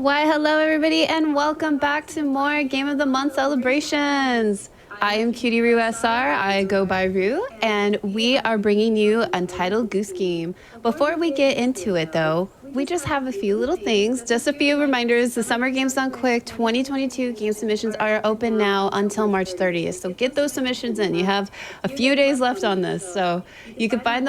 Why, hello everybody, and welcome back to more Game of the Month celebrations. I am Cutieroo SR, I go by Roo, and we are bringing you Untitled Goose Game. Before we get into it though, we just have a few little things, just a few reminders. The Summer Games Done Quick 2022 game submissions are open now until March 30th, so get those submissions in. You have a few days left on this, so you can find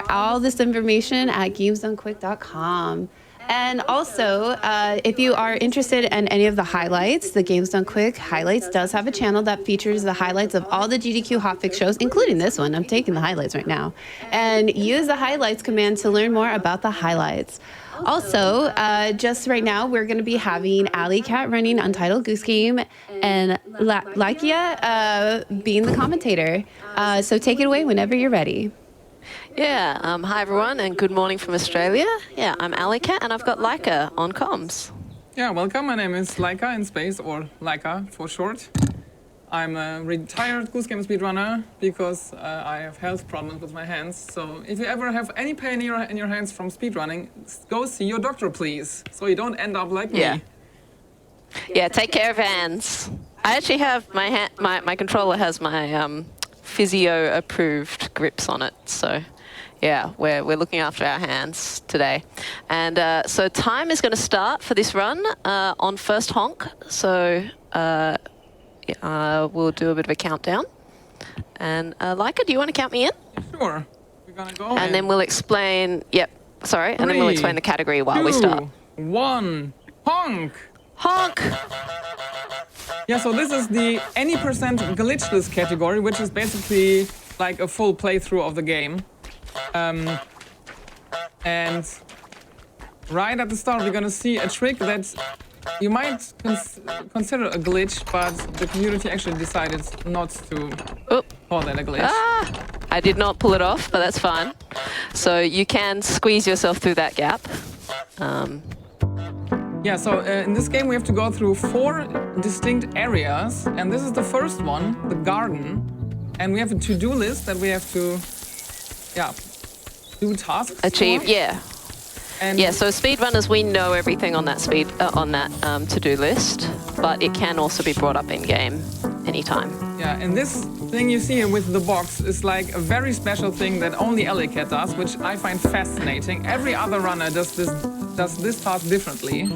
all this information at gamesdonequick.com. And also, if you are interested in any of the highlights, the Games Done Quick Highlights does have a channel that features the highlights of all the GDQ hotfix shows, including this one. I'm taking the highlights right now. And use the highlights command to learn more about the highlights. Also, just right now, we're going to be having Alecat running Untitled Goose Game and Laika being the commentator. So take it away whenever you're ready. Yeah, hi everyone and good morning from Australia. Yeah, I'm Alecat and I've got Laika on comms. Yeah, welcome. My name is Laika in space, or Laika for short. I'm a retired Goose Game speedrunner because I have health problems with my hands. So if you ever have any pain in your hands from speedrunning, go see your doctor, please, so you don't end up like me. Yeah, take care of your hands. I actually have my controller has my physio approved grips on it, so yeah, we're looking after our hands today. And so time is going to start for this run on first honk, so we'll do a bit of a countdown. And Laika, do you want to count me in? Sure. We're going to go and then we'll explain, and then we'll explain the category while 2, we start. 1, honk! Honk! Yeah, so this is the any percent glitchless category, which is basically like a full playthrough of the game. And right at the start, we're gonna see a trick that you might consider a glitch, but the community actually decided not to call that a glitch. I did not pull it off, but that's fine. So you can squeeze yourself through that gap. Yeah, so in this game we have to go through 4 distinct areas, and this is the first one, the garden. And we have a to-do list that we have to, do tasks achieve, for. And so speedrunners, we know everything on that to-do list, but it can also be brought up in game anytime. Yeah, and this thing you see here with the box is like a very special thing that only Alecat does, which I find fascinating. Every other runner does this task differently.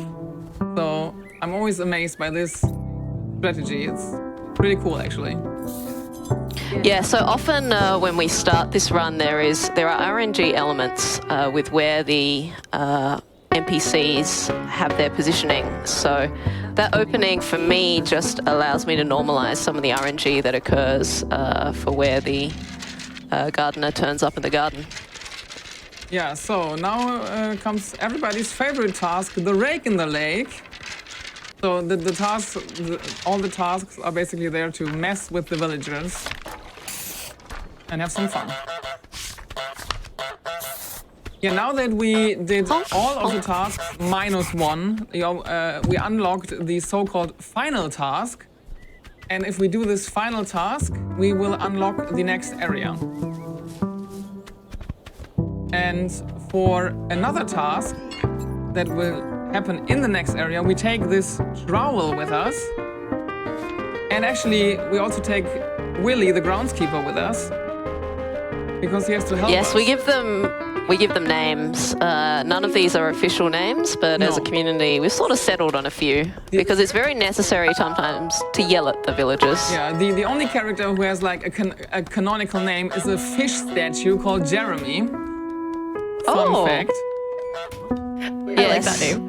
So I'm always amazed by this strategy. It's pretty cool, actually. Yeah, so often when we start this run, there are RNG elements with where the NPCs have their positioning. So that opening for me just allows me to normalize some of the RNG that occurs for where the gardener turns up in the garden. Yeah, so now comes everybody's favorite task, the rake in the lake. So all the tasks are basically there to mess with the villagers and have some fun. Yeah, now that we did all of the tasks -1, we unlocked the so-called final task. And if we do this final task, we will unlock the next area. And for another task that will happen in the next area, we take this trowel with us. And actually, we also take Willy, the groundskeeper, with us, because he has to help us. Yes, we give them names. None of these are official names, but as a community, we've sort of settled on a few because it's very necessary sometimes to yell at the villagers. Yeah, the only character who has like a canonical name is a fish statue called Jeremy. Fun fact. I like that name.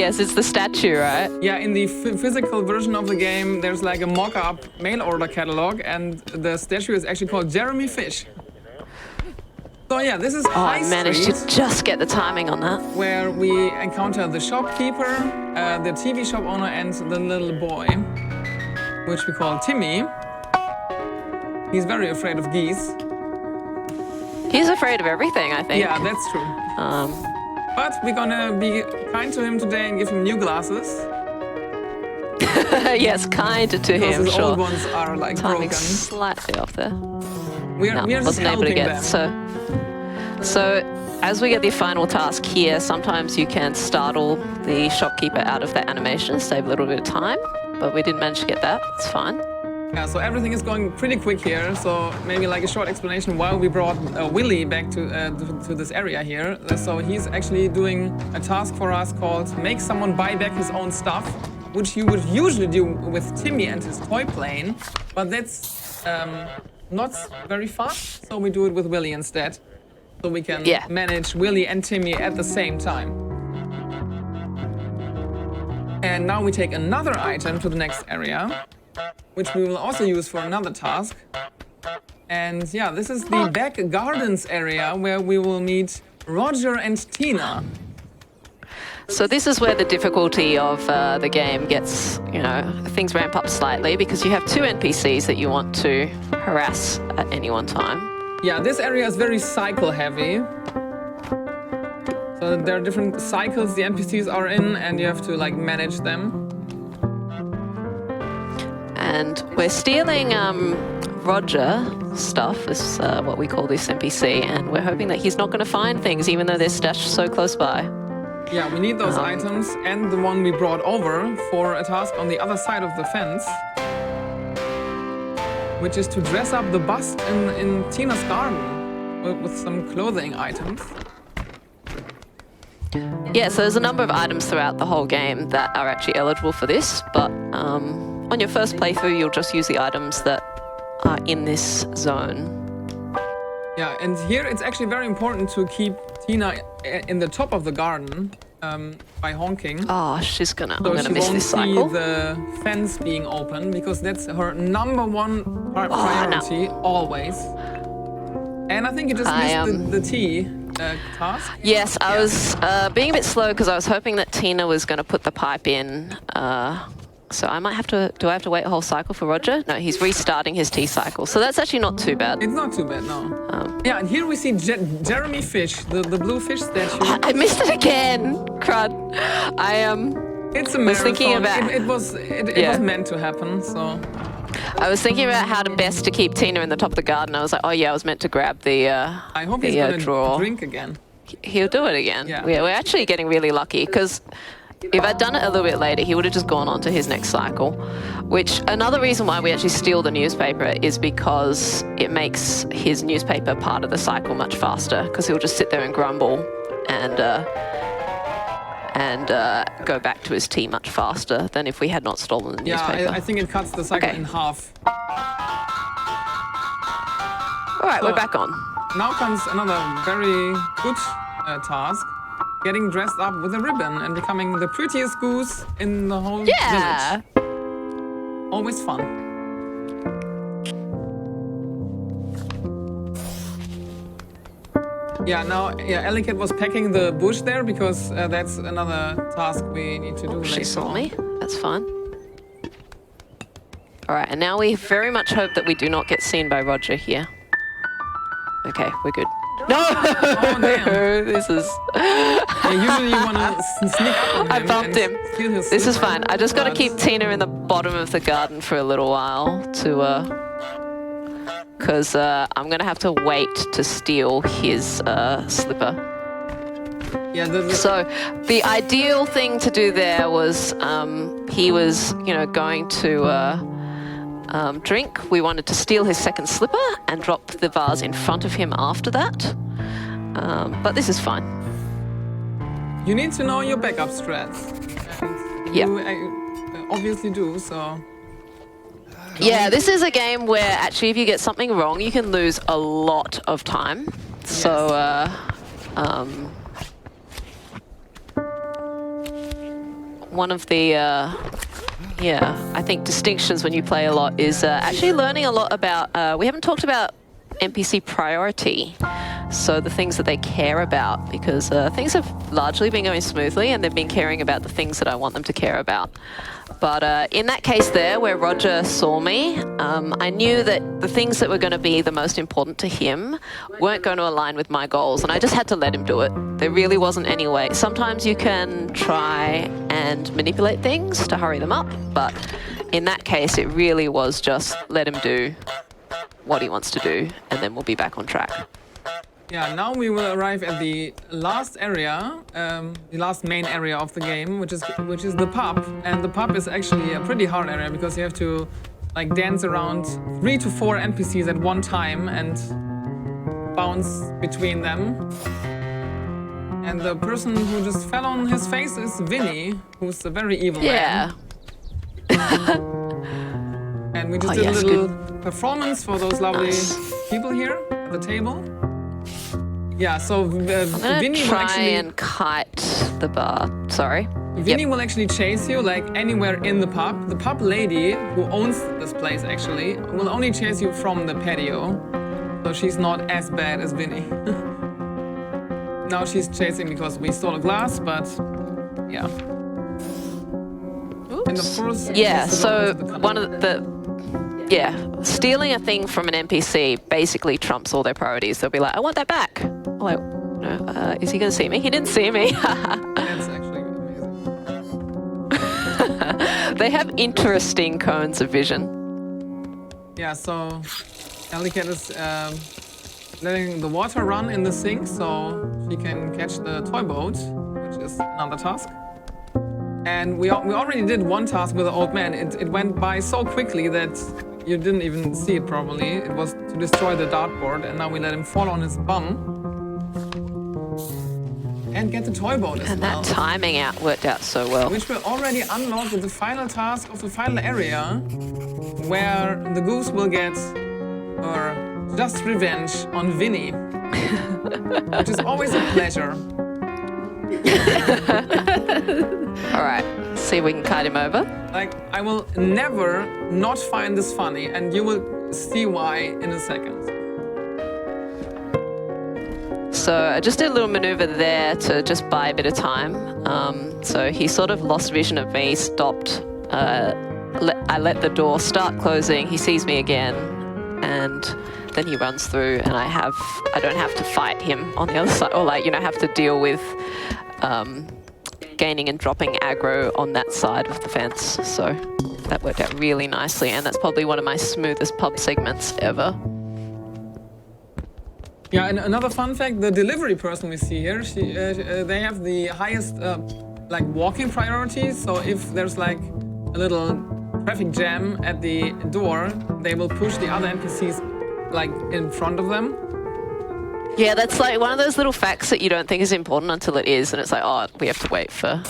Yes, it's the statue, right? Yeah, in the physical version of the game, there's like a mock-up mail order catalog, and the statue is actually called Jeremy Fish. So yeah, this is High I managed Street, to just get the timing on that. where we encounter the shopkeeper, the TV shop owner, and the little boy, which we call Timmy. He's very afraid of geese. He's afraid of everything, I think. Yeah, that's true. But we're gonna be kind to him today and give him new glasses. Yes, kind to him, Because his sure. old ones are like Timing broken. slightly off there. We are just wasn't able to helping get them. So as we get the final task here, sometimes you can startle the shopkeeper out of that animation, save a little bit of time, but we didn't manage to get that. It's fine. Yeah, so everything is going pretty quick here. So maybe like a short explanation why we brought Willy back to this area here. So he's actually doing a task for us called make someone buy back his own stuff, which you would usually do with Timmy and his toy plane, but that's not very fast. So we do it with Willy instead, so we can manage Willy and Timmy at the same time. And now we take another item to the next area, which we will also use for another task. And yeah, this is the back gardens area where we will meet Roger and Tina. So this is where the difficulty of the game gets, you know, things ramp up slightly because you have two NPCs that you want to harass at any one time. Yeah, this area is very cycle heavy. So there are different cycles the NPCs are in and you have to like manage them. And we're stealing Roger stuff, is what we call this NPC, and we're hoping that he's not going to find things even though they're stashed so close by. Yeah, we need those items and the one we brought over for a task on the other side of the fence, which is to dress up the bust in Tina's garden with some clothing items. Yeah, so there's a number of items throughout the whole game that are actually eligible for this, but on your first playthrough, you'll just use the items that are in this zone. Yeah, and here it's actually very important to keep Tina in the top of the garden by honking. Oh, she's gonna. I'm gonna she miss won't this cycle. see the fence being open because that's her number one priority always. And I think you just missed the tea task. Yes, I was being a bit slow because I was hoping that Tina was going to put the pipe in. So I might have to. Do I have to wait a whole cycle for Roger? No, he's restarting his tea cycle. So that's actually not too bad. It's not too bad, no. Yeah, and here we see Jeremy Fish, the blue fish statue. I missed it again. Crud. It's a marathon. Was thinking about. It was meant to happen. So. I was thinking about how to best to keep Tina in the top of the garden. I was like, oh yeah, I was meant to grab the I hope he's gonna drink again. He'll do it again. Yeah. We're actually getting really lucky because if I'd done it a little bit later, he would have just gone on to his next cycle. Which another reason why we actually steal the newspaper is because it makes his newspaper part of the cycle much faster because he'll just sit there and grumble and go back to his tea much faster than if we had not stolen the newspaper. Yeah, I think it cuts the cycle in half. All right, we're back on. Now comes another very good task. Getting dressed up with a ribbon and becoming the prettiest goose in the whole village. Always fun. Yeah, now Alecat was packing the bush there because that's another task we need to do later. She saw me. That's fine. All right, and now we very much hope that we do not get seen by Roger here. Okay, we're good. No! Oh, damn. This is... usually you want to sneak up on him. I bumped him. This is fine. I just got to keep Tina in the bottom of the garden for a little while to... Because I'm going to have to wait to steal his slipper. Yeah, So the ideal thing to do there was he was, going to... drink. We wanted to steal his second slipper and drop the vase in front of him after that. But this is fine. You need to know your backup strats. Yeah. You obviously do, so... Yeah, this is a game where actually if you get something wrong, you can lose a lot of time. Yes. So, one of the... I think distinctions when you play a lot is actually learning a lot about, we haven't talked about NPC priority, so the things that they care about, because things have largely been going smoothly and they've been caring about the things that I want them to care about. But in that case there, where Roger saw me, I knew that the things that were going to be the most important to him weren't going to align with my goals, and I just had to let him do it. There really wasn't any way. Sometimes you can try and manipulate things to hurry them up, but in that case, it really was just let him do what he wants to do, and then we'll be back on track. Yeah, now we will arrive at the last area, the last main area of the game, which is the pub. And the pub is actually a pretty hard area because you have to like dance around 3 to 4 NPCs at one time and bounce between them. And the person who just fell on his face is Vinny, who's a very evil man. And we just did a little performance for those lovely people here at the table. Yeah, so Vinny will actually and kite the bar. Sorry. Vinny will actually chase you like anywhere in the pub. The pub lady who owns this place actually will only chase you from the patio. So she's not as bad as Vinny. Now she's chasing because we stole a glass, but yeah. Oops. And of course, so one of stealing a thing from an NPC basically trumps all their priorities. They'll be like, I want that back. I'm like, no, is he going to see me? He didn't see me. That's actually amazing. They have interesting cones of vision. Yeah, so Alecat is letting the water run in the sink so she can catch the toy boat, which is another task. And we already did one task with the old man. It went by so quickly that you didn't even see it properly. It was to destroy the dartboard, and now we let him fall on his bum and get the toy boat as well. And that timing worked out so well. Which will already unlock with the final task of the final area, where the goose will get her just revenge on Vinny, which is always a pleasure. All right, see if we can kite him over. Like, I will never not find this funny, and you will see why in a second. So I just did a little maneuver there to just buy a bit of time. So he sort of lost vision of me, stopped. I let the door start closing. He sees me again, and then he runs through, and I don't have to fight him on the other side, or have to deal with gaining and dropping aggro on that side of the fence. So that worked out really nicely, and that's probably one of my smoothest pub segments ever. Yeah, and another fun fact, the delivery person we see here, they have the highest walking priority. So if there's like a little traffic jam at the door, they will push the other NPCs like in front of them. Yeah, that's like one of those little facts that you don't think is important until it is, and it's like, oh, we have to wait for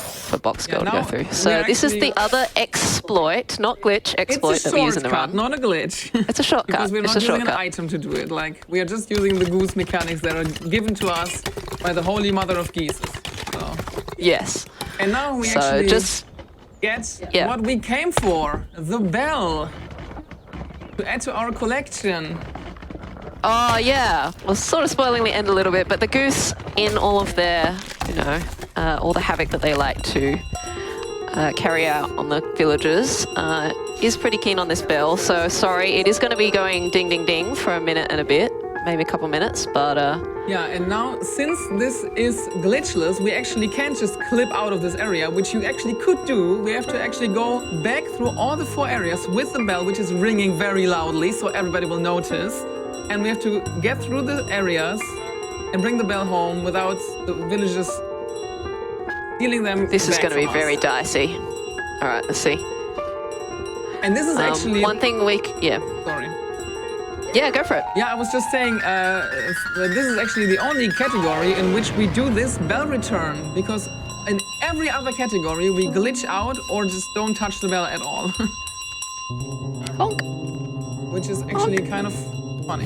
Box Girl to go through. So this is the other exploit, not glitch, exploit that we use in the run. Not a glitch. It's a shortcut. Because we're not using an item to do it. Like, we are just using the goose mechanics that are given to us by the Holy Mother of Geese. So. Yes. And now we actually get what we came for, the bell, to add to our collection. Oh, yeah. Well, sort of spoiling the end a little bit, but the goose, in all of their, all the havoc that they like to carry out on the villagers, is pretty keen on this bell. So, sorry, it is going to be going ding, ding, ding for a minute and a bit, maybe a couple minutes, but... Yeah, and now, since this is glitchless, we actually can't just clip out of this area, which you actually could do. We have to actually go back through all the 4 areas with the bell, which is ringing very loudly, so everybody will notice. And we have to get through the areas and bring the bell home without the villagers stealing them. This is going to be very dicey. All right, let's see. And this is actually... one thing Sorry. Yeah, go for it. Yeah, I was just saying, this is actually the only category in which we do this bell return, because in every other category we glitch out or just don't touch the bell at all. Honk. Which is actually kind of funny.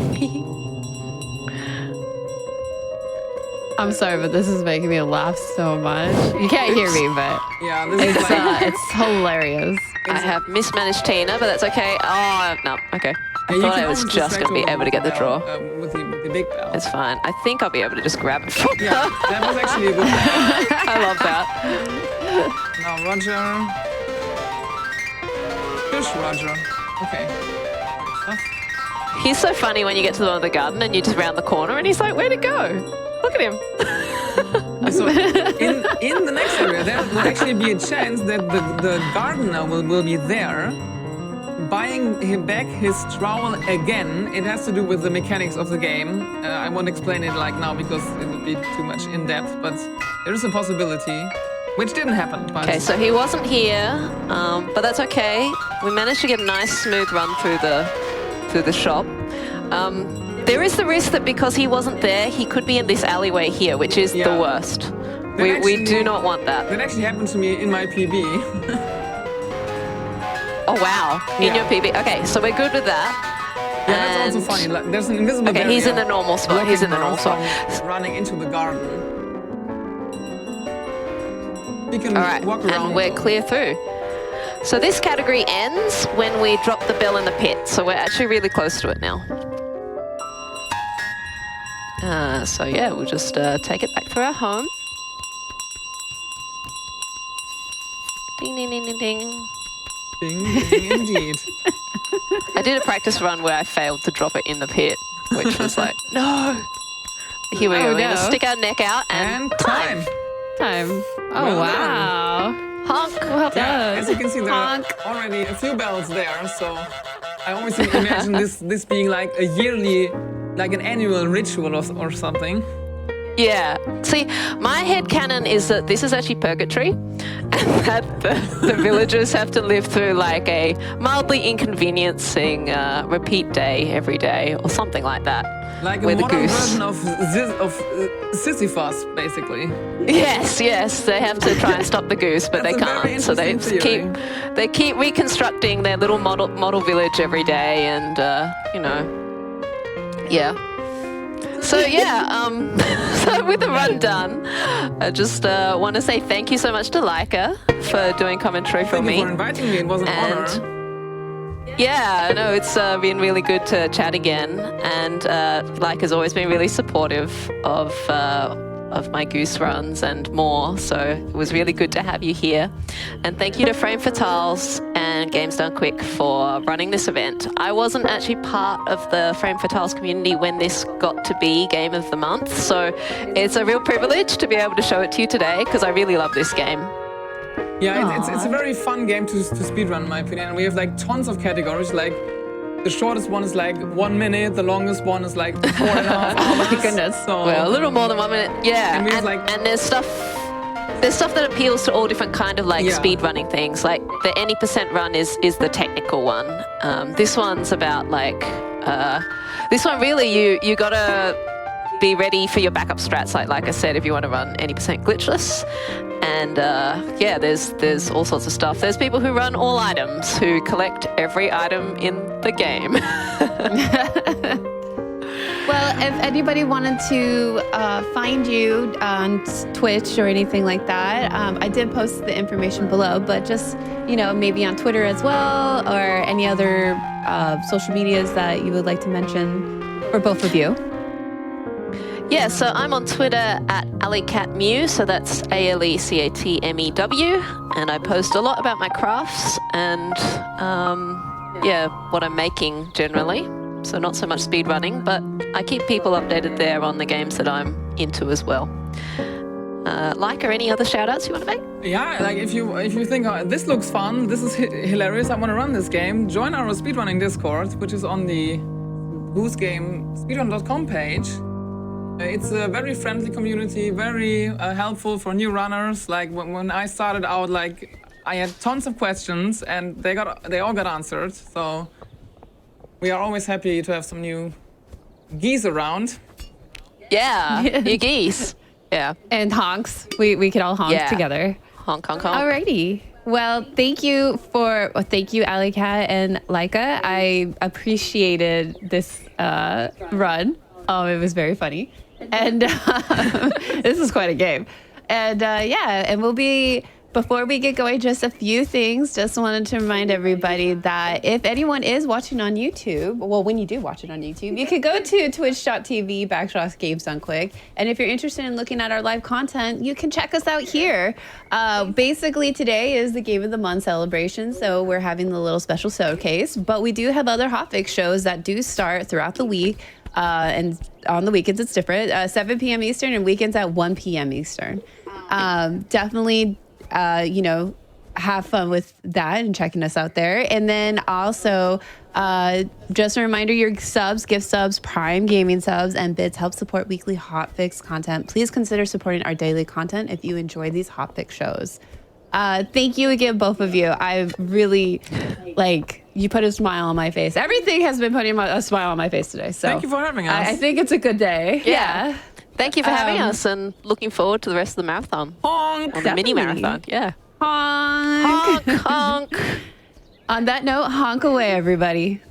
I'm sorry, but this is making me laugh so much. You can't hear me, but yeah, this is it's hilarious. I have mismanaged Tina, but that's okay. Oh, no, okay. I thought I was just going to be able to get the draw. With the big bell. It's fine. I think I'll be able to just grab it from her. Yeah, that was actually a good bell. I love that. Now, Roger. Fish Roger. Okay. He's so funny when you get to the one of the garden and you just round the corner and he's like, where'd it go? Look at him. So in the next area, there will actually be a chance that the gardener will be there, buying him back his trowel again, it has to do with the mechanics of the game. I won't explain it like now because it would be too much in depth, but there is a possibility, which didn't happen. But Okay, so he wasn't here, but that's okay. We managed to get a nice smooth run through the shop. There is the risk that because he wasn't there, he could be in this alleyway here, which is the worst. We do not want that. That actually happened to me in my PB. Oh wow, in your PB. Okay, so we're good with that. Yeah, that's also funny. Like, there's an invisible Okay, barrier he's in the normal spot. He's in the normal spot. Running into the garden. We can All right, walk around. and we're clear through. So this category ends when we drop the bell in the pit. So we're actually really close to it now. So yeah, we'll just take it back through our home. Ding, ding, ding, ding, ding. Ding, ding, indeed. I did a practice run where I failed to drop it in the pit, which was like, no. Here we go. We're going to stick our neck out and time. Oh, Well wow. honk. Well done. Yeah, as you can see, there Honk. are already a few bells there, so I always imagine this being like a yearly, like an annual ritual or something. Yeah. See, my headcanon is that this is actually purgatory and that the villagers have to live through like a mildly inconveniencing repeat day every day or something like that. Like a with modern Goose. version of Sisyphus, basically. Yes, they have to try and stop the goose, but they That's a very can't. So they interesting keep reconstructing their little model village every day, and yeah. So yeah, so with the run done, I just want to say thank you so much to Laika for doing commentary for Thank me. you for inviting me. It was an honor. Yeah, no, it's been really good to chat again, and Laika's always been really supportive of my Goose runs and more. So it was really good to have you here, and thank you to Frame for Tiles and Games Done Quick for running this event. I wasn't actually part of the Frame for Tiles community when this got to be Game of the Month, so it's a real privilege to be able to show it to you today because I really love this game. Yeah, it's a very fun game to speedrun, in my opinion. And we have like tons of categories. Like the shortest one is like 1 minute, the longest one is like 4.5 hours. Oh my goodness. So Well, a little more than 1 minute, yeah. And we have, like- and there's stuff that appeals to all different kind of like speed running things. Like the any percent run is the technical one. This one's about like this one really you gotta be ready for your backup strats. Like I said, if you want to run any percent glitchless. And yeah, there's all sorts of stuff. There's people who run all items, who collect every item in the game. Well, if anybody wanted to find you on Twitch or anything like that, I did post the information below, but just, maybe on Twitter as well, or any other social medias that you would like to mention for both of you. Yeah, so I'm on Twitter at AlecatMew, so that's ALECATMEW, and I post a lot about my crafts and what I'm making generally. So not so much speedrunning, but I keep people updated there on the games that I'm into as well. Laika, any other shout outs you want to make? yeah, like if you think this looks fun, this is hilarious, I want to run this game, join our speedrunning Discord, which is on the Goose Game speedrun.com page. It's a very friendly community, very helpful for new runners. Like when I started out, like I had tons of questions and they all got answered. So we are always happy to have some new geese around. Yeah, you geese. Yeah. And honks. We could all honk together. Honk, honk, honk. Alrighty. Well, thank you, Alecat and Laika. I appreciated this run. It was very funny. And this is quite a game. And and before we get going, just a few things. Just wanted to remind everybody that if anyone is watching on YouTube, well, when you do watch it on YouTube, you can go to twitch.tv/GamesDoneQuick. And if you're interested in looking at our live content, you can check us out here. Basically, today is the Game of the Month celebration, so we're having the little special showcase. But we do have other hotfix shows that do start throughout the week. And on the weekends, it's different. 7 p.m. Eastern and weekends at 1 p.m. Eastern. Definitely, have fun with that and checking us out there. And then also, just a reminder, your subs, gift subs, Prime Gaming subs, and bits help support weekly hotfix content. Please consider supporting our daily content if you enjoy these hotfix shows. Thank you again, both of you. I really, you put a smile on my face. Everything has been putting a smile on my face today. So Thank you for having us. I think it's a good day. Yeah. Thank you for having us, and looking forward to the rest of the marathon. Honk! Or the mini marathon, yeah. Honk. Honk, honk. On that note, honk away, everybody.